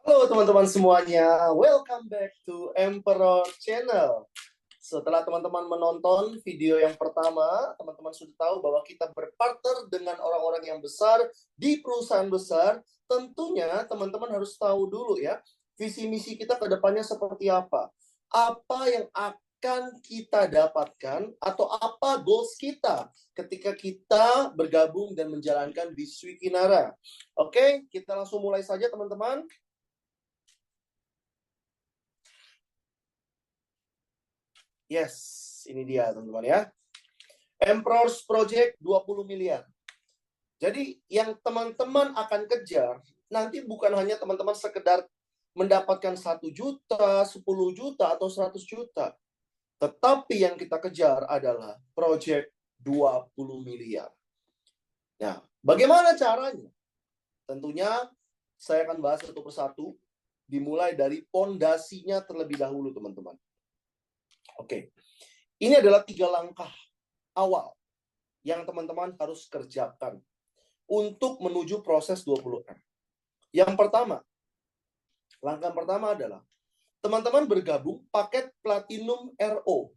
Halo teman-teman semuanya, welcome back to Emperor Channel. Setelah teman-teman menonton video yang pertama, teman-teman sudah tahu bahwa kita berpartner dengan orang-orang yang besar di perusahaan besar. Tentunya teman-teman harus tahu dulu ya, visi misi kita ke depannya seperti apa. Apa yang akan kita dapatkan atau apa goals kita ketika kita bergabung dan menjalankan di Wikinara. Oke, kita langsung mulai saja teman-teman. Yes, ini dia teman-teman ya. Emperor's Project 20 miliar. Jadi yang teman-teman akan kejar, nanti bukan hanya teman-teman sekedar mendapatkan 1 juta, 10 juta, atau 100 juta. Tetapi yang kita kejar adalah Project 20 miliar. Nah, bagaimana caranya? Tentunya saya akan bahas satu persatu, dimulai dari pondasinya terlebih dahulu teman-teman. Oke, ini adalah 3 langkah awal yang teman-teman harus kerjakan untuk menuju proses 20M. Yang pertama, langkah pertama adalah teman-teman bergabung paket Platinum RO.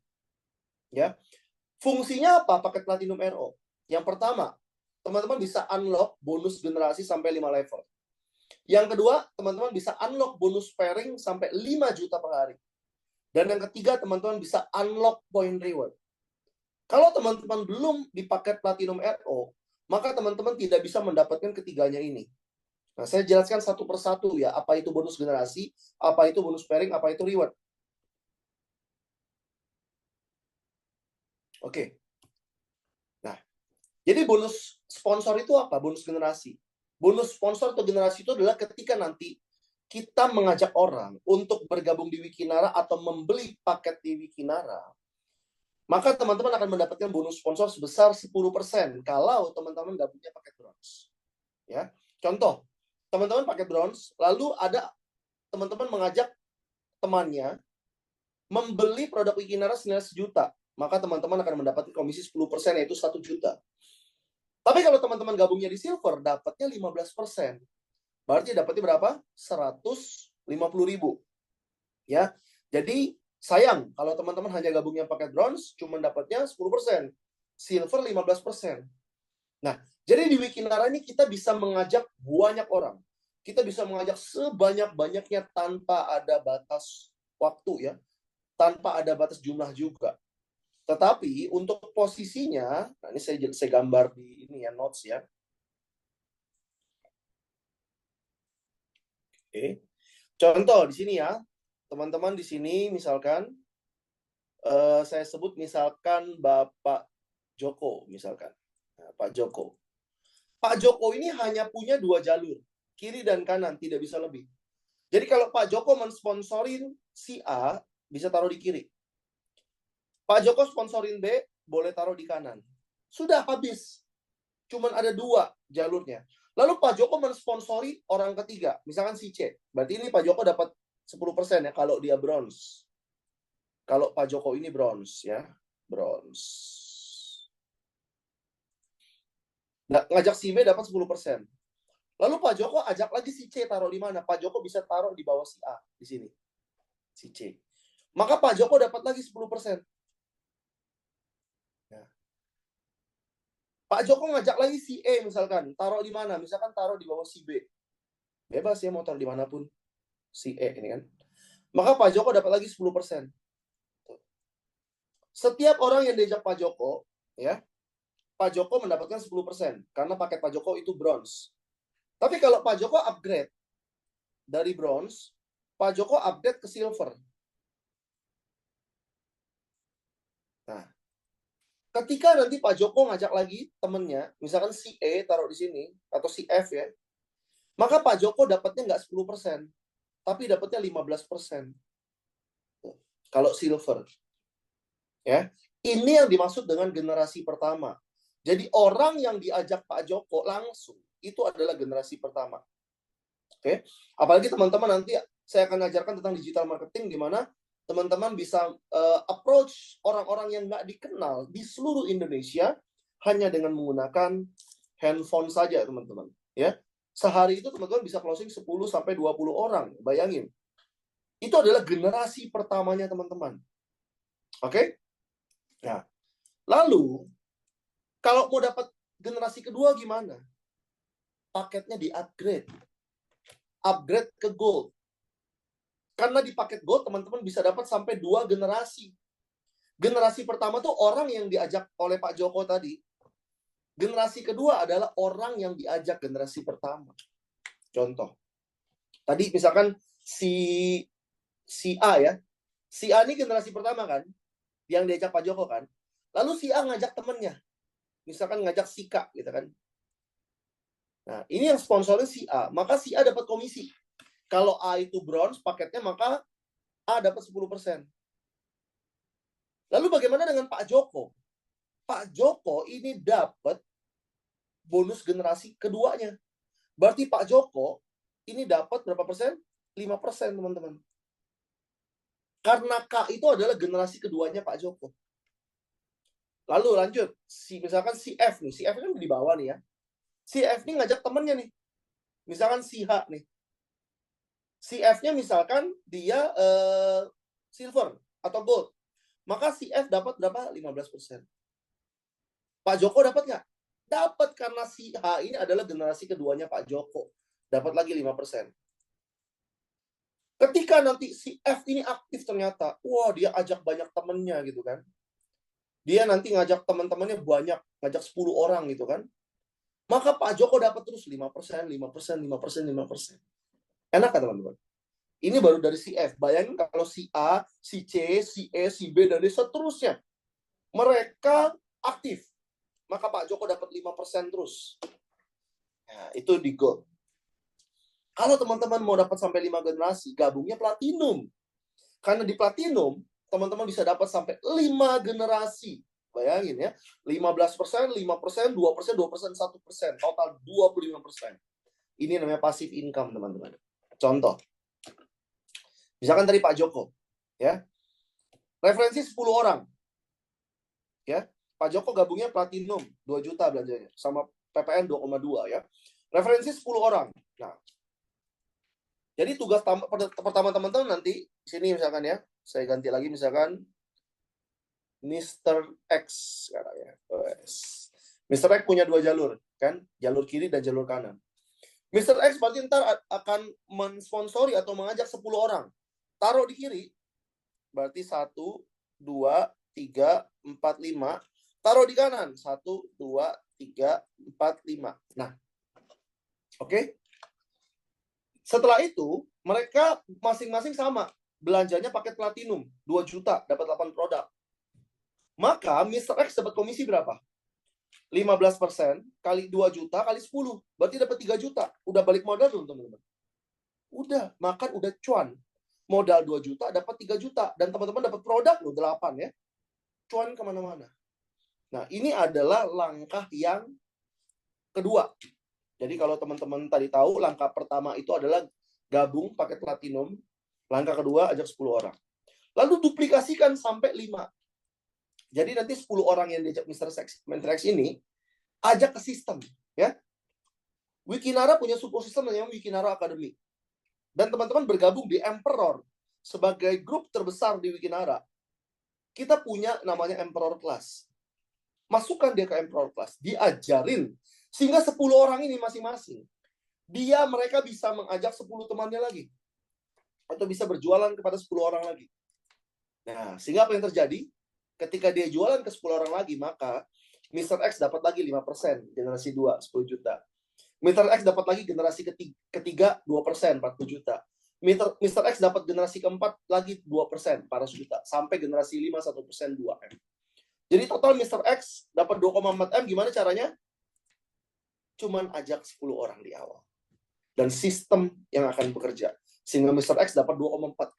Ya. Fungsinya apa paket Platinum RO? Yang pertama, teman-teman bisa unlock bonus generasi sampai 5 level. Yang kedua, teman-teman bisa unlock bonus pairing sampai 5 juta per hari. Dan yang ketiga, teman-teman bisa unlock point reward. Kalau teman-teman belum di paket Platinum RO, maka teman-teman tidak bisa mendapatkan ketiganya ini. Nah, saya jelaskan satu persatu ya, apa itu bonus generasi, apa itu bonus pairing, apa itu reward. Oke. Nah, jadi bonus sponsor itu apa? Bonus generasi. Bonus sponsor atau generasi itu adalah ketika nanti kita mengajak orang untuk bergabung di Wikinara atau membeli paket di Wikinara, maka teman-teman akan mendapatkan bonus sponsor sebesar 10% kalau teman-teman nggak punya paket bronze. Ya. Contoh, teman-teman pakai bronze, lalu ada teman-teman mengajak temannya membeli produk Wikinara senilai 1 juta, maka teman-teman akan mendapatkan komisi 10%, yaitu 1 juta. Tapi kalau teman-teman gabungnya di silver, dapatnya 15%. Berarti dapatnya berapa? 150.000. Ya. Jadi sayang kalau teman-teman hanya gabungnya pakai bronze, cuma dapatnya 10%. Silver 15%. Nah, jadi di Wikinara ini kita bisa mengajak banyak orang. Kita bisa mengajak sebanyak-banyaknya tanpa ada batas waktu ya. Tanpa ada batas jumlah juga. Tetapi untuk posisinya, nah ini saya gambar di ini ya, notes ya. Oke. Contoh di sini ya, teman-teman di sini misalkan saya sebut misalkan Bapak Joko misalkan. Nah, Pak Joko. Pak Joko ini hanya punya 2 jalur, kiri dan kanan, tidak bisa lebih. Jadi kalau Pak Joko mensponsorin si A, bisa taruh di kiri. Pak Joko sponsorin B, boleh taruh di kanan. Sudah habis. Cuman ada 2 jalurnya. Lalu Pak Joko mensponsori orang ketiga, misalkan si C. Berarti ini Pak Joko dapat 10% ya kalau dia bronze. Kalau Pak Joko ini bronze ya, bronze. Nah, ngajak si B dapat 10%. Lalu Pak Joko ajak lagi si C, taruh di mana? Pak Joko bisa taruh di bawah si A, di sini. Si C. Maka Pak Joko dapat lagi 10%. Ya. Pak Joko ngajak lagi si E misalkan, taruh di mana? Misalkan taruh di bawah si B. Bebas ya mau taruh dimanapun. Si E ini kan. Maka Pak Joko dapat lagi 10%. Setiap orang yang diajak Pak Joko, ya, Pak Joko mendapatkan 10%. Karena paket Pak Joko itu bronze. Tapi kalau Pak Joko upgrade dari bronze, Pak Joko upgrade ke silver. Nah, ketika nanti Pak Joko ngajak lagi temennya, misalkan si E taruh di sini, atau si F ya, maka Pak Joko dapatnya nggak 10%, tapi dapatnya 15%. Kalau silver. Ya, ini yang dimaksud dengan generasi pertama. Jadi orang yang diajak Pak Joko langsung, itu adalah generasi pertama. Oke, apalagi teman-teman nanti saya akan ajarkan tentang digital marketing, di mana teman-teman bisa approach orang-orang yang nggak dikenal di seluruh Indonesia hanya dengan menggunakan handphone saja, teman-teman. Ya, Sehari itu teman-teman bisa closing 10 sampai 20 orang. Bayangin. Itu adalah generasi pertamanya teman-teman. Oke? Nah, lalu kalau mau dapat generasi kedua gimana? Paketnya di-upgrade. Upgrade ke gold. Karena di paket gold teman-teman bisa dapat sampai 2 generasi. Generasi pertama tuh orang yang diajak oleh Pak Joko tadi. Generasi kedua adalah orang yang diajak generasi pertama. Contoh. Tadi misalkan si A ya. Si A ini generasi pertama kan, yang diajak Pak Joko kan. Lalu si A ngajak temennya. Misalkan ngajak si K gitu kan. Nah, ini yang sponsornya si A. Maka si A dapat komisi. Kalau A itu bronze paketnya, maka A dapat 10%. Lalu bagaimana dengan Pak Joko? Pak Joko ini dapat bonus generasi keduanya. Berarti Pak Joko ini dapat berapa persen? 5%, teman-teman. Karena K itu adalah generasi keduanya Pak Joko. Lalu lanjut, misalkan si F nih. Si F kan di bawah nih ya. Si F nih ngajak temennya nih. Misalkan si H nih. Si F-nya misalkan dia silver atau gold. Maka si F dapat berapa? 15%. Pak Joko dapat nggak? Dapat, karena si H ini adalah generasi keduanya Pak Joko. Dapat lagi 5%. Ketika nanti si F ini aktif ternyata, wah dia ajak banyak temennya gitu kan. Dia nanti ngajak teman-temannya banyak, ngajak 10 orang gitu kan. Maka Pak Joko dapat terus 5%, 5%, 5%, 5%. Enak kan teman-teman? Ini baru dari si F. Bayangin kalau si A, si C, si E, si B, dan D seterusnya. Mereka aktif. Maka Pak Joko dapat 5% terus. Nah, itu di gold. Kalau teman-teman mau dapat sampai 5 generasi, gabungnya platinum. Karena di platinum, teman-teman bisa dapat sampai 5 generasi. Bayangin ya, 15%, 5%, 2%, 2%, 1%. Total 25%. Ini namanya passive income, teman-teman. Contoh. Misalkan tadi Pak Joko. Ya. Referensi 10 orang. Ya. Pak Joko gabungnya platinum, 2 juta belanjanya. Sama PPN 2,2 ya. Referensi 10 orang. Nah, jadi tugas pertama teman-teman nanti, di sini misalkan ya, saya ganti lagi misalkan Mr. X sekarang ya. Mr. X punya 2 jalur, kan? Jalur kiri dan jalur kanan. Mr. X berarti ntar akan mensponsori atau mengajak 10 orang. Taruh di kiri, berarti 1, 2, 3, 4, 5. Taruh di kanan, 1, 2, 3, 4, 5. Nah, oke. Setelah itu, mereka masing-masing sama. Belanjanya paket platinum, 2 juta, dapat 8 produk. Maka Mr. X dapat komisi berapa? 15% kali 2 juta kali 10. Berarti dapat 3 juta. Udah balik modal belum, teman-teman? Udah, makan udah cuan. Modal 2 juta, dapat 3 juta. Dan teman-teman dapat produk loh, 8 ya. Cuan kemana-mana. Nah, ini adalah langkah yang kedua. Jadi kalau teman-teman tadi tahu, langkah pertama itu adalah gabung paket platinum. Langkah kedua, ajak 10 orang. Lalu duplikasikan sampai 5. Jadi nanti 10 orang yang diajak Mr. X ini, ajak ke sistem. Ya. Wikinara punya support system namanya Wikinara Academy. Dan teman-teman bergabung di Emperor. Sebagai grup terbesar di Wikinara, kita punya namanya Emperor Class. Masukkan dia ke Emperor Class. Diajarin. Sehingga 10 orang ini masing-masing, mereka bisa mengajak 10 temannya lagi. Atau bisa berjualan kepada 10 orang lagi. Nah, sehingga apa yang terjadi? Ketika dia jualan ke 10 orang lagi, maka Mr. X dapat lagi 5%, generasi 2, 10 juta. Mr. X dapat lagi generasi ketiga 2%, 40 juta. Mr. X dapat generasi keempat lagi 2%, 400 juta. Sampai generasi 5, 1%, 2M. Jadi total Mr. X dapat 2,4M. Gimana caranya? Cuman ajak 10 orang di awal. Dan sistem yang akan bekerja. Sehingga Mr. X dapat 2,4.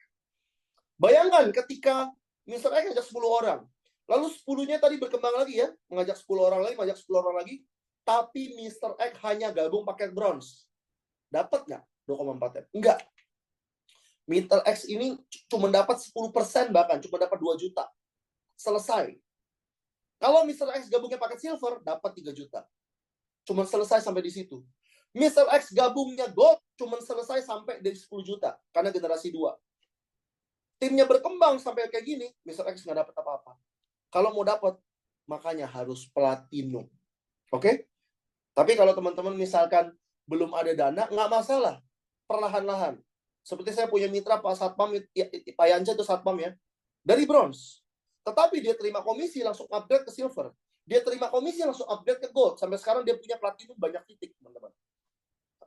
Bayangkan ketika Mr. X ajak 10 orang. Lalu 10-nya tadi berkembang lagi ya. Mengajak 10 orang lagi, mengajak 10 orang lagi. Tapi Mr. X hanya gabung paket bronze. Dapat nggak 2,4M? Enggak. Mr. X ini cuma dapat 10% bahkan. Cuma dapat 2 juta. Selesai. Kalau Mr. X gabungnya paket silver, dapat 3 juta. Cuma selesai sampai di situ. Mr. X gabungnya Gold cuma selesai sampai dari 10 juta karena generasi 2. Timnya berkembang sampai kayak gini, Mr. X nggak dapat apa-apa. Kalau mau dapat, makanya harus platinum. Oke? Tapi kalau teman-teman misalkan belum ada dana, nggak masalah. Perlahan-lahan. Seperti saya punya mitra Pak Satpam, Pak Yanja itu Satpam ya. Dari bronze. Tetapi dia terima komisi langsung upgrade ke silver. Dia terima komisi langsung upgrade ke gold. Sampai sekarang dia punya platinum banyak titik, teman-teman.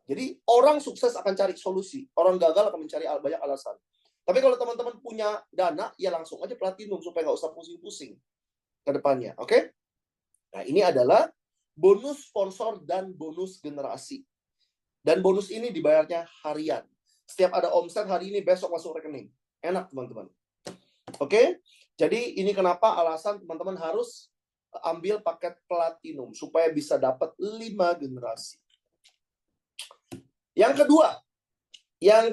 Jadi orang sukses akan cari solusi. Orang gagal akan mencari banyak alasan. Tapi kalau teman-teman punya dana, ya langsung aja platinum supaya nggak usah pusing-pusing ke depannya. Oke? Nah, ini adalah bonus sponsor dan bonus generasi. Dan bonus ini dibayarnya harian. Setiap ada omset hari ini, besok masuk rekening. Enak, teman-teman. Oke? Jadi ini kenapa alasan teman-teman harus ambil paket platinum supaya bisa dapat 5 generasi. Yang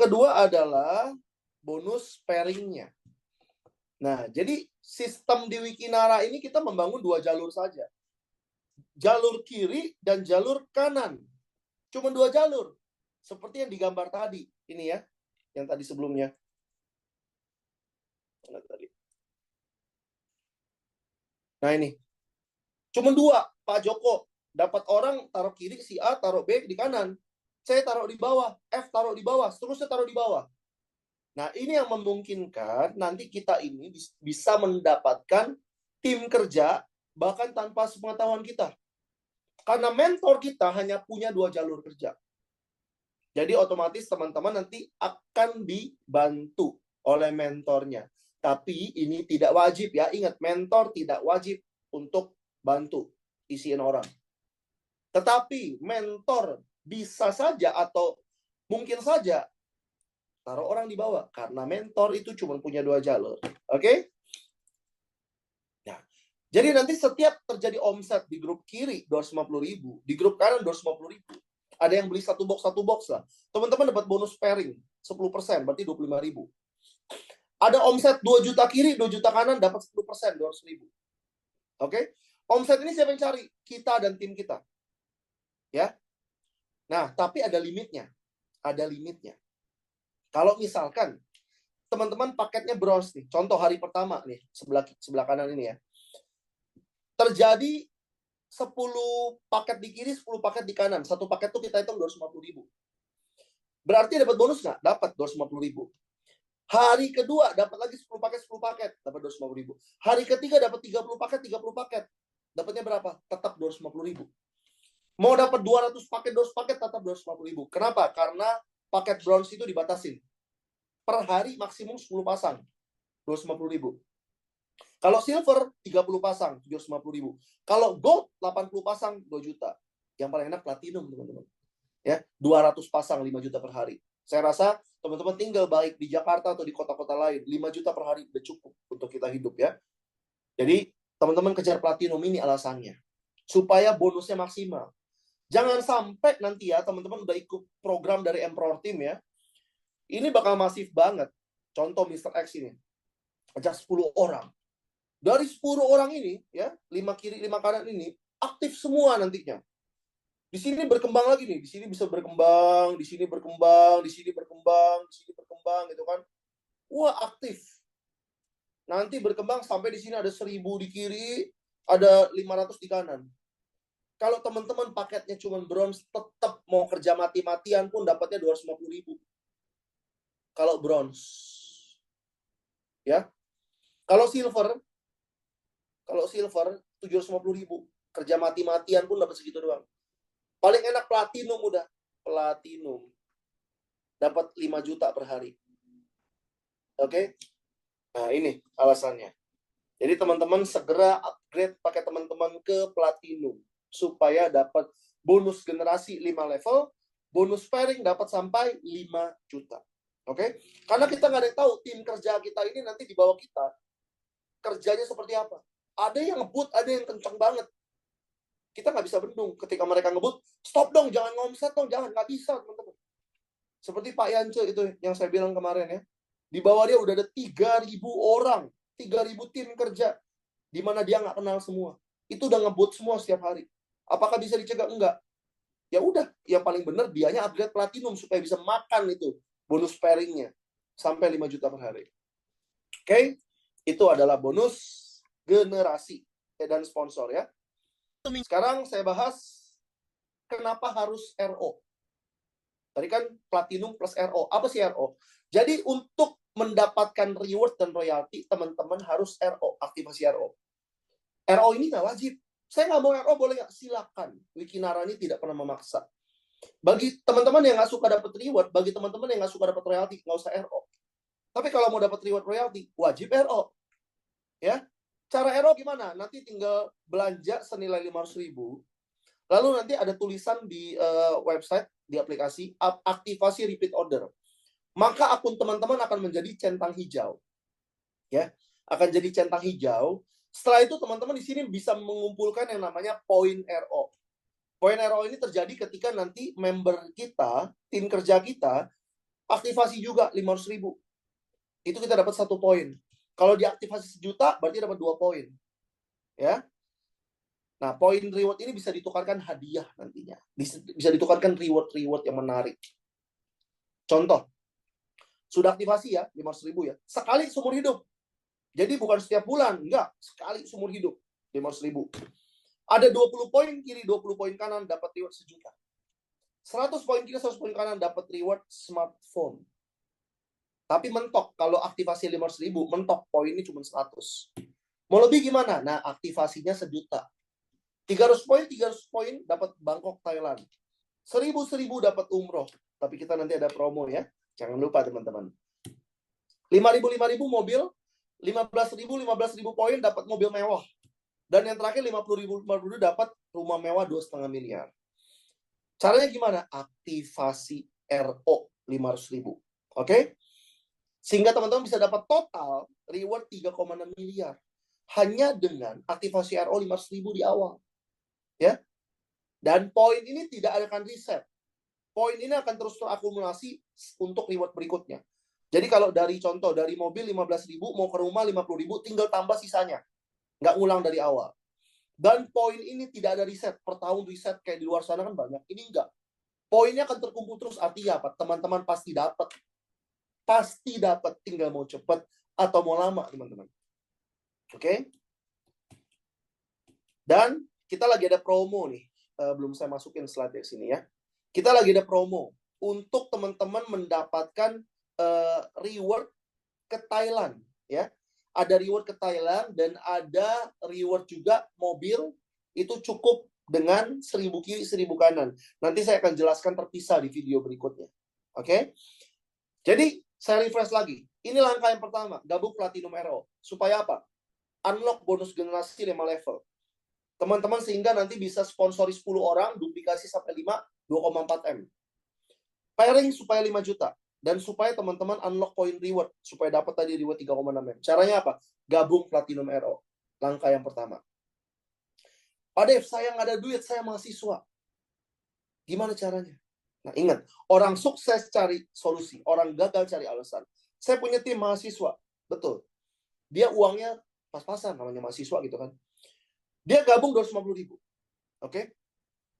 kedua adalah bonus pairing-nya. Nah, jadi sistem di Wikinara ini kita membangun 2 jalur saja. Jalur kiri dan jalur kanan. Cuma 2 jalur. Seperti yang digambar tadi. Ini ya, yang tadi sebelumnya. Nah ini. Cuma 2, Pak Joko. Dapat orang taruh kiri, si A taruh B di kanan. Saya taruh di bawah, F taruh di bawah, seterusnya taruh di bawah. Nah, ini yang memungkinkan nanti kita ini bisa mendapatkan tim kerja bahkan tanpa sepengetahuan kita. Karena mentor kita hanya punya 2 jalur kerja. Jadi otomatis teman-teman nanti akan dibantu oleh mentornya. Tapi ini tidak wajib ya. Ingat, mentor tidak wajib untuk bantu isiin orang. Tetapi mentor bisa saja atau mungkin saja taruh orang di bawah. Karena mentor itu cuma punya 2 jalur. Oke? Nah, jadi nanti setiap terjadi omset di grup kiri 250.000, di grup kanan 250.000. Ada yang beli satu box lah. Teman-teman dapat bonus pairing 10%, berarti 25.000. Ada omset 2 juta kiri, 2 juta kanan, dapat 10%, 200.000. Oke? Omset ini siapa yang cari? Kita dan tim kita. Ya. Nah, tapi ada limitnya. Ada limitnya. Kalau misalkan teman-teman paketnya bronze nih, contoh hari pertama nih, sebelah kanan ini ya. Terjadi 10 paket di kiri, 10 paket di kanan. Satu paket tuh kita hitung 250.000. Berarti dapat bonus nggak? Dapat 250.000. Hari kedua dapat lagi 10 paket, dapat 250.000. Hari ketiga dapat 30 paket. Dapatnya berapa? Tetap 250.000. Mau dapat 200 paket, tetap 250.000. Kenapa? Karena paket bronze itu dibatasin. Per hari maksimum 10 pasang. 250.000. Kalau silver 30 pasang, 250.000. Kalau gold 80 pasang, 2 juta. Yang paling enak platinum, teman-teman. Ya, 200 pasang 5 juta per hari. Saya rasa teman-teman tinggal baik di Jakarta atau di kota-kota lain, 5 juta per hari udah cukup untuk kita hidup ya. Jadi, teman-teman kejar platinum ini alasannya. Supaya bonusnya maksimal. Jangan sampai nanti ya, teman-teman udah ikut program dari Emperor Team ya. Ini bakal masif banget. Contoh Mr. X ini. Ajak 10 orang. Dari 10 orang ini, ya, 5 kiri, 5 kanan ini, aktif semua nantinya. Di sini berkembang lagi nih. Di sini bisa berkembang, di sini berkembang, di sini berkembang, di sini berkembang, gitu kan. Wah, aktif. Nanti berkembang sampai di sini ada 1.000 di kiri, ada 500 di kanan. Kalau teman-teman paketnya cuma bronze, tetap mau kerja mati-matian pun dapatnya 250.000. Kalau bronze. Ya. Kalau silver 750.000. Kerja mati-matian pun dapat segitu doang. Paling enak platinum udah. Platinum. Dapat 5 juta per hari. Oke? Nah, ini alasannya. Jadi teman-teman segera upgrade pakai teman-teman ke platinum. Supaya dapat bonus generasi 5 level, bonus pairing dapat sampai 5 juta. Oke? Karena kita nggak ada yang tahu tim kerja kita ini nanti di bawah kita kerjanya seperti apa. Ada yang ngebut, ada yang kencang banget. Kita nggak bisa bendung. Ketika mereka ngebut, stop dong, jangan ngomset dong, jangan. Nggak bisa, teman-teman. Seperti Pak Yance itu yang saya bilang kemarin ya. Di bawah dia udah ada 3.000 orang. 3.000 tim kerja. Di mana dia nggak kenal semua. Itu udah ngebut semua setiap hari. Apakah bisa dicegah? Enggak. ya udah, yang paling benar dianya upgrade platinum supaya bisa makan itu bonus pairingnya sampai 5 juta per hari. Oke, itu adalah bonus generasi dan sponsor ya. Sekarang saya bahas kenapa harus RO. Tadi kan platinum plus RO. Apa sih RO? Jadi untuk mendapatkan reward dan royalti, teman-teman harus RO, aktivasi RO. RO ini nggak wajib. Saya nggak mau RO, boleh nggak? Silakan. Wikinarani tidak pernah memaksa. Bagi teman-teman yang nggak suka dapat reward, bagi teman-teman yang nggak suka dapat royalti, nggak usah RO. Tapi kalau mau dapat reward royalti, wajib RO. Ya, cara RO gimana? Nanti tinggal belanja senilai 500.000, lalu nanti ada tulisan di website, di aplikasi, aktivasi repeat order. Maka akun teman-teman akan menjadi centang hijau. Ya, akan jadi centang hijau. Setelah itu teman-teman di sini bisa mengumpulkan yang namanya poin RO. Poin RO ini terjadi ketika nanti member kita, tim kerja kita, aktivasi juga 500.000. Itu kita dapat 1 poin. Kalau diaktifasi 1 juta, berarti dapat 2 poin. Ya. Nah, poin reward ini bisa ditukarkan hadiah nantinya. Bisa ditukarkan reward-reward yang menarik. Contoh, sudah aktivasi ya, 500.000 ya. Sekali seumur hidup. Jadi bukan setiap bulan, enggak. Sekali seumur hidup, 500.000. Ada 20 poin kiri, 20 poin kanan, dapat reward 1 juta. 100 poin kiri, 100 poin kanan, dapat reward smartphone. Tapi mentok, kalau aktivasi 500.000, mentok, poinnya cuma 100. Mau lebih gimana? Nah, aktivasinya 1 juta. 300 poin dapat Bangkok, Thailand. 1.000 dapat umroh. Tapi kita nanti ada promo ya. Jangan lupa teman-teman. 5.000 mobil, 15.000 poin dapat mobil mewah. Dan yang terakhir 50.000 dapat rumah mewah 2,5 miliar. Caranya gimana? Aktivasi RO 500.000. Oke? Sehingga teman-teman bisa dapat total reward 3,6 miliar. Hanya dengan aktivasi RO 500.000 di awal. Ya. Dan poin ini tidak akan reset. Poin ini akan terus terakumulasi untuk reward berikutnya. Jadi kalau dari contoh, dari mobil 15.000, mau ke rumah 50.000, tinggal tambah sisanya. Nggak ngulang dari awal. Dan poin ini tidak ada reset. Per tahun reset kayak di luar sana kan banyak. Ini enggak. Poinnya akan terkumpul terus. Artinya apa? Teman-teman pasti dapat. Pasti dapat. Tinggal mau cepat atau mau lama, teman-teman. Oke? Dan kita lagi ada promo nih. Belum saya masukin slide di sini ya. Kita lagi ada promo untuk teman-teman mendapatkan reward ke Thailand ya. Ada reward ke Thailand dan ada reward juga mobil, itu cukup dengan 1.000 kiri 1.000 kanan. Nanti saya akan jelaskan terpisah di video berikutnya. Oke? Jadi saya refresh lagi. Ini langkah yang pertama, gabung Platinum RO. Supaya apa? Unlock bonus generasi 5 level. Teman-teman sehingga nanti bisa sponsori 10 orang, duplikasi sampai 5, 2,4 M. Pairing supaya 5 juta. Dan supaya teman-teman unlock poin reward. Supaya dapat tadi reward 3,6 M. Caranya apa? Gabung Platinum RO. Langkah yang pertama. Pak Dev, saya nggak ada duit, saya mahasiswa. Gimana caranya? Nah ingat, orang sukses cari solusi. Orang gagal cari alasan. Saya punya tim mahasiswa. Betul. Dia uangnya pas-pasan, namanya mahasiswa gitu kan. Dia gabung 250.000. Oke?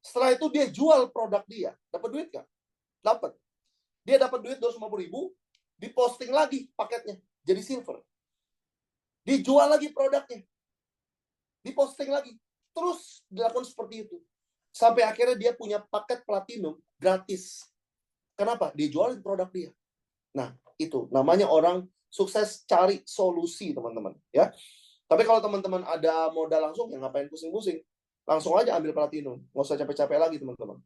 Setelah itu dia jual produk dia. Dapat duit nggak? Dapat. Dia dapat duit 250.000, diposting lagi paketnya. Jadi silver. Dijual lagi produknya. Diposting lagi. Terus dilakukan seperti itu. Sampai akhirnya dia punya paket platinum gratis. Kenapa? Dia jualin produk dia. Nah, itu namanya orang sukses cari solusi, teman-teman. Ya. Tapi kalau teman-teman ada modal langsung, ya ngapain pusing-pusing. Langsung aja ambil platinum. Nggak usah capek-capek lagi, teman-teman.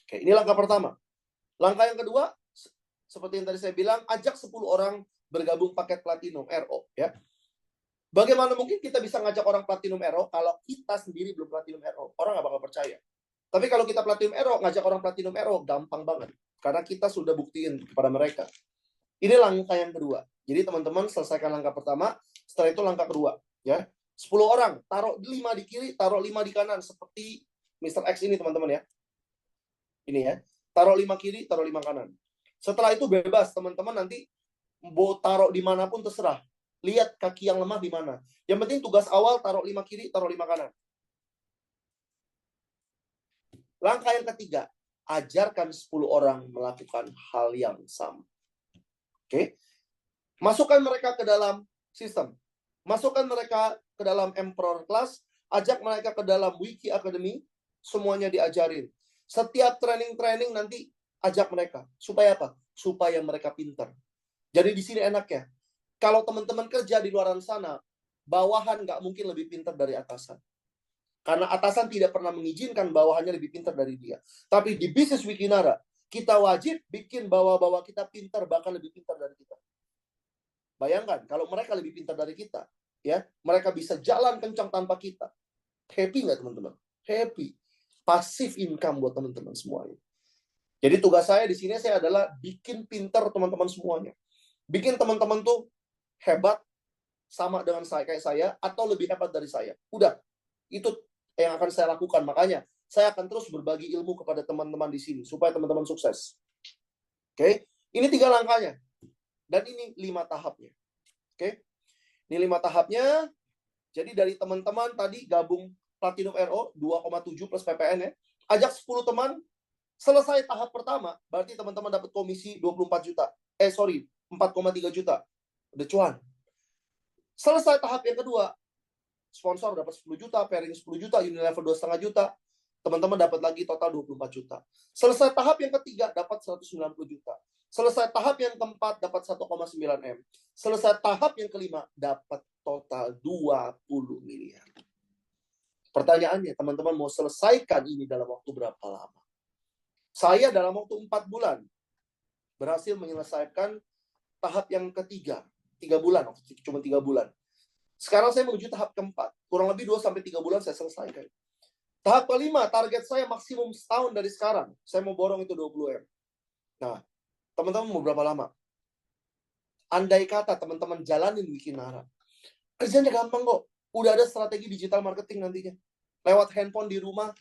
Oke, ini langkah pertama. Langkah yang kedua, seperti yang tadi saya bilang, ajak 10 orang bergabung paket platinum RO. Ya. Bagaimana mungkin kita bisa ngajak orang platinum RO kalau kita sendiri belum platinum RO? Orang nggak bakal percaya. Tapi kalau kita platinum RO, ngajak orang platinum RO, gampang banget. Karena kita sudah buktiin kepada mereka. Ini langkah yang kedua. Jadi teman-teman selesaikan langkah pertama, setelah itu langkah kedua. Ya. 10 orang, taruh 5 di kiri, taruh 5 di kanan. Seperti Mr. X ini teman-teman ya. Ini ya. Taruh 5 kiri, taruh 5 kanan. Setelah itu bebas, teman-teman nanti mau taruh dimanapun terserah. Lihat kaki yang lemah di mana. Yang penting tugas awal taruh 5 kiri, taruh 5 kanan. Langkah yang ketiga, ajarkan 10 orang melakukan hal yang sama. Oke? Masukkan mereka ke dalam sistem. Masukkan mereka ke dalam Emperor Class, ajak mereka ke dalam Wiki Academy, semuanya diajarin. Setiap training-training nanti ajak mereka. Supaya apa? Supaya mereka pintar. Jadi di sini enaknya, kalau teman-teman kerja di luar sana, bawahan nggak mungkin lebih pintar dari atasan. Karena atasan tidak pernah mengizinkan bawahannya lebih pintar dari dia. Tapi di bisnis Wikinara, kita wajib bikin bawah-bawah kita pintar, bahkan lebih pintar dari kita. Bayangkan, kalau mereka lebih pintar dari kita, ya, mereka bisa jalan kencang tanpa kita. Happy nggak teman-teman? Happy. Passive income buat teman-teman semuanya. Jadi tugas saya di sini saya adalah bikin pintar teman-teman semuanya. Bikin teman-teman tuh hebat, sama dengan saya kayak saya, atau lebih hebat dari saya. Udah, itu yang akan saya lakukan. Makanya, saya akan terus berbagi ilmu kepada teman-teman di sini, supaya teman-teman sukses. Oke? Ini 3 langkahnya. Dan ini 5 tahapnya. Oke? Ini 5 tahapnya. Jadi dari teman-teman tadi gabung Platinum RO 2,7 plus PPN ya. Ajak 10 teman. Selesai tahap pertama, berarti teman-teman dapat komisi 24 juta. 4,3 juta. Udah cuan. Selesai tahap yang kedua, sponsor dapat 10 juta, pairing 10 juta, Unilever 2,5 juta, teman-teman dapat lagi total 24 juta. Selesai tahap yang ketiga, dapat 190 juta. Selesai tahap yang keempat, dapat 1,9 M. Selesai tahap yang kelima, dapat total 20 miliar. Pertanyaannya, teman-teman mau selesaikan ini dalam waktu berapa lama? Saya dalam waktu 4 bulan, berhasil menyelesaikan tahap yang ketiga. 3 bulan, cuma 3 bulan. Sekarang saya menuju tahap keempat. Kurang lebih 2-3 bulan saya selesaikan. Tahap kelima, target saya maksimum setahun dari sekarang. Saya mau borong itu 20 M. Nah, teman-teman mau berapa lama? Andai kata teman-teman jalanin Wikinara, kerjanya gampang kok. Udah ada strategi digital marketing nantinya. Lewat handphone di rumah,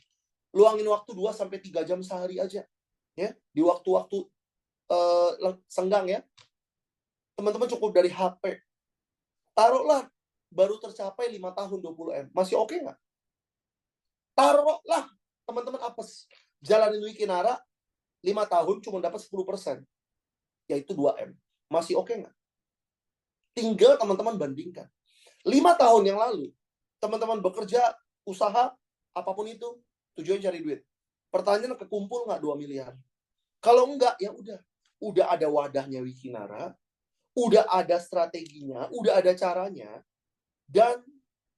luangin waktu 2-3 jam sehari aja. Ya, di waktu-waktu senggang ya. Teman-teman cukup dari HP. Taruhlah baru tercapai 5 tahun 20 M. Masih oke nggak? Taruhlah teman-teman apes. Jalanin Wikinara 5 tahun cuma dapat 10%. Yaitu 2 M. Masih oke nggak? Tinggal teman-teman bandingkan. 5 tahun yang lalu, teman-teman bekerja, usaha, apapun itu, tujuan cari duit. Pertanyaan, kekumpul nggak 2 miliar? Kalau enggak, ya udah. Udah ada wadahnya Wikinara, udah ada strateginya, udah ada caranya, dan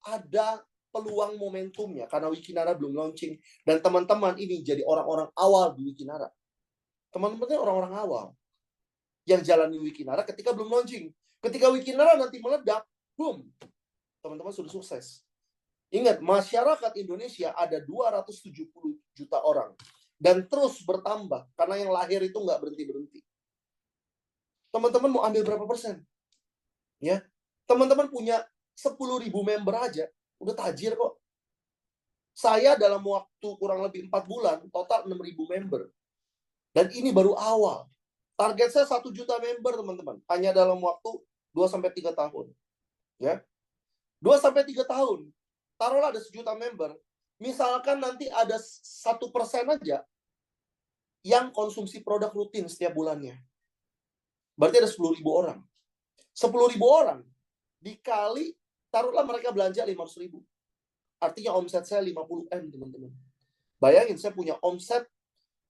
ada peluang momentumnya. Karena Wikinara belum launching, dan teman-teman ini jadi orang-orang awal di Wikinara. Teman-teman ini orang-orang awal yang jalani Wikinara ketika belum launching. Ketika Wikinara nanti meledak, boom, teman-teman sudah sukses. Ingat, masyarakat Indonesia ada 270 juta orang. Dan terus bertambah, karena yang lahir itu nggak berhenti-berhenti. Teman-teman mau ambil berapa persen? Ya, teman-teman punya 10.000 member aja, udah tajir kok. Saya dalam waktu kurang lebih 4 bulan, total 6.000 member. Dan ini baru awal. Target saya 1 juta member, teman-teman. Hanya dalam waktu 2-3 tahun. Ya, 2-3 tahun. Taruhlah ada 1 juta member. Misalkan nanti ada 1% aja yang konsumsi produk rutin setiap bulannya. Berarti ada 10.000 orang. 10.000 orang dikali, taruhlah mereka belanja 500.000. Artinya omset saya 50 M, teman-teman. Bayangin, saya punya omset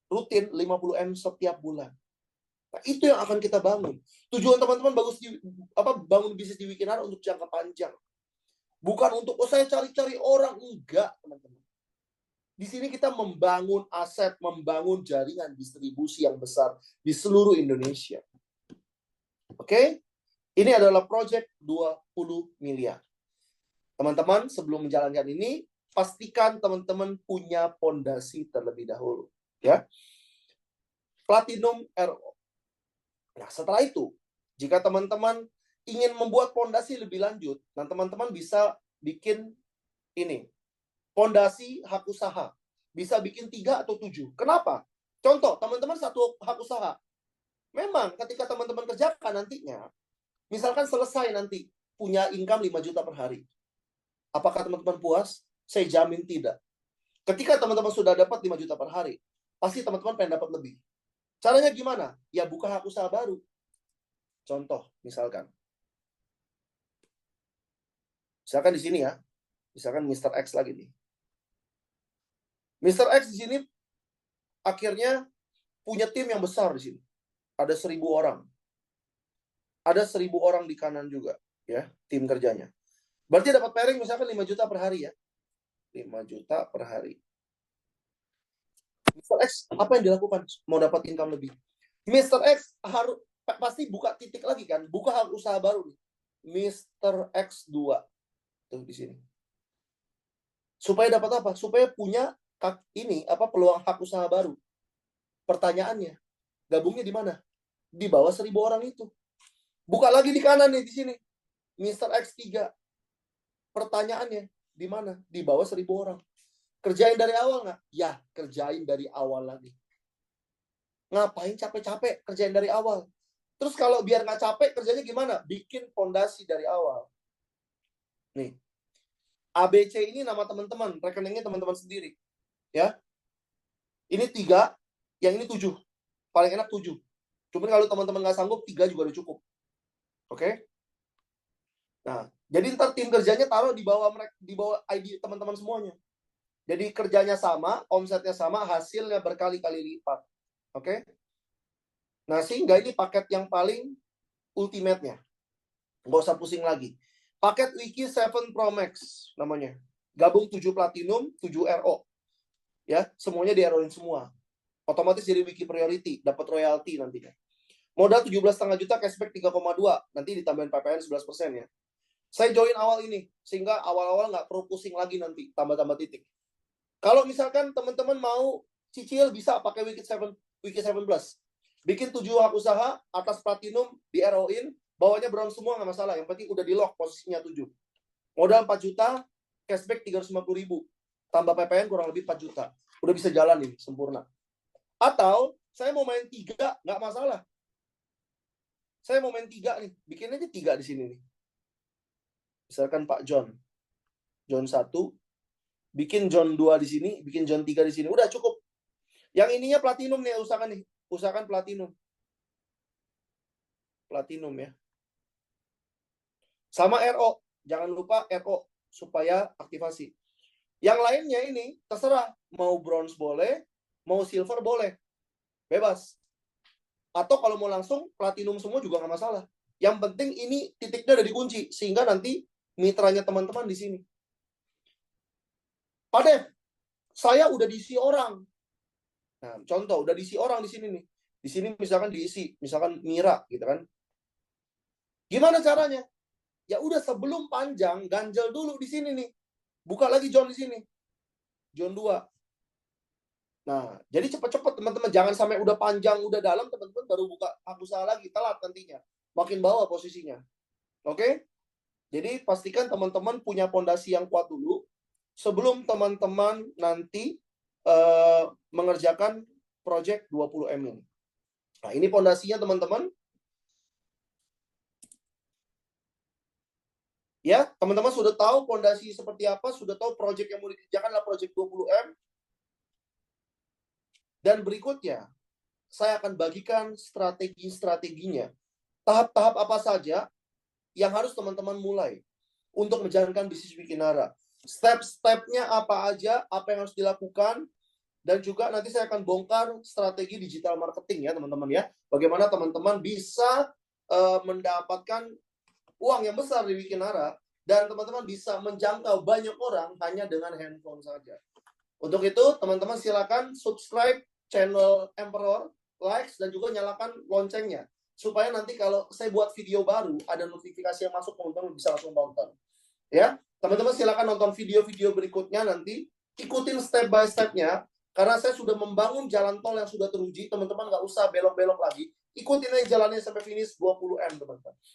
rutin 50 M setiap bulan. Nah, itu yang akan kita bangun. Tujuan teman-teman bangun bisnis di Wikinara untuk jangka panjang. Bukan untuk, saya cari-cari orang. Enggak, teman-teman. Di sini kita membangun aset, membangun jaringan distribusi yang besar di seluruh Indonesia. Oke? Ini adalah proyek 20 miliar. Teman-teman, sebelum menjalankan ini, pastikan teman-teman punya fondasi terlebih dahulu. Ya. Platinum RO. Nah, setelah itu, jika teman-teman ingin membuat fondasi lebih lanjut, nah teman-teman bisa bikin ini. Fondasi hak usaha. Bisa bikin 3 atau 7. Kenapa? Contoh, teman-teman satu hak usaha. Memang ketika teman-teman kerjakan nantinya, misalkan selesai nanti punya income 5 juta per hari. Apakah teman-teman puas? Saya jamin tidak. Ketika teman-teman sudah dapat 5 juta per hari, pasti teman-teman pengen dapat lebih. Caranya gimana? Ya buka hak usaha baru. Contoh, misalkan di sini ya, misalkan Mr. X lagi nih. Mr. X di sini akhirnya punya tim yang besar di sini. Ada 1.000 orang. Ada 1.000 orang di kanan juga, ya, tim kerjanya. Berarti dapat pairing misalkan 5 juta per hari ya. 5 juta per hari. Mr. X, apa yang dilakukan? Mau dapat income lebih. Mr. X harus pasti buka titik lagi kan, buka hak usaha baru nih. Mr. X2 tuh di sini. Supaya dapat apa? Supaya punya peluang hak usaha baru. Pertanyaannya, gabungnya di mana? Di bawah 1.000 orang itu. Buka lagi di kanan nih di sini. Mr. X3. Pertanyaannya, di mana? Di bawah 1.000 orang. Kerjain dari awal nggak? Ya, kerjain dari awal lagi. Ngapain capek-capek kerjain dari awal? Terus kalau biar nggak capek, kerjanya gimana? Bikin fondasi dari awal. Nih, ABC ini nama teman-teman, rekeningnya teman-teman sendiri. Ya, ini 3, yang ini 7. Paling enak 7. Cuman kalau teman-teman nggak sanggup, 3 juga udah cukup. Oke? Nah, jadi ntar tim kerjanya taruh di bawah ID teman-teman semuanya. Jadi kerjanya sama, omsetnya sama, hasilnya berkali-kali lipat. Oke? Nah, sehingga ini paket yang paling ultimate-nya. Nggak usah pusing lagi. Paket Wiki 7 Pro Max namanya. Gabung 7 Platinum, 7 RO. Ya, semuanya di RO-in semua. Otomatis jadi Wiki Priority, dapat royalti nantinya. Modal 17,5 juta, cashback 3,2. Nanti ditambahin PPN 11% ya. Saya join awal ini, sehingga awal-awal nggak perlu pusing lagi nanti, tambah-tambah titik. Kalau misalkan teman-teman mau cicil, bisa pakai Wiki 7 Plus. Bikin 7 hak usaha, atas Platinum, di RO-in, bawahnya bronze semua nggak masalah. Yang penting udah di lock posisinya 7. Modal 4 juta, cashback 350.000. Tambah PPN kurang lebih 4 juta. Udah bisa jalan nih, sempurna. Atau, saya mau main 3, nggak masalah. Saya mau main 3 nih, bikin aja 3 di sini nih. Misalkan Pak John 1, bikin John 2 di sini, bikin John 3 di sini. Udah cukup. Yang ininya platinum nih, usahakan nih. Usahakan platinum. Platinum ya. Sama RO. Jangan lupa RO supaya aktivasi. Yang lainnya ini terserah. Mau bronze boleh, mau silver boleh. Bebas. Atau kalau mau langsung platinum semua juga nggak masalah. Yang penting ini titiknya udah dikunci. Sehingga nanti mitranya teman-teman di sini. Pak Dev, saya udah diisi orang. Nah, contoh, udah diisi orang di sini nih. Di sini misalkan diisi, misalkan Mira, gitu kan. Gimana caranya? Ya udah sebelum panjang, ganjel dulu di sini nih. Buka lagi John di sini. John 2. Nah, jadi cepet-cepet teman-teman. Jangan sampai udah panjang, udah dalam, teman-teman baru buka hak usaha lagi. Telat nantinya. Makin bawah posisinya. Oke? Jadi pastikan teman-teman punya fondasi yang kuat dulu. Sebelum teman-teman nanti mengerjakan project 20M ini. Nah, ini fondasinya teman-teman. Ya, teman-teman sudah tahu fondasi seperti apa, sudah tahu project yang mau dikerjakan adalah project 20M. Dan berikutnya, saya akan bagikan strategi-strateginya. Tahap-tahap apa saja yang harus teman-teman mulai untuk menjalankan bisnis Wikinara. Step-stepnya apa aja, apa yang harus dilakukan, dan juga nanti saya akan bongkar strategi digital marketing ya teman-teman ya. Bagaimana teman-teman bisa mendapatkan uang yang besar di Wikinara dan teman-teman bisa menjangkau banyak orang hanya dengan handphone saja. Untuk itu teman-teman silakan subscribe channel Emperor, like dan juga nyalakan loncengnya supaya nanti kalau saya buat video baru ada notifikasi yang masuk, teman-teman bisa langsung nonton. Ya, teman-teman silakan nonton video-video berikutnya nanti, ikutin step by step-nya karena saya sudah membangun jalan tol yang sudah teruji, teman-teman nggak usah belok-belok lagi. Ikutin aja jalannya sampai finish 20M, teman-teman.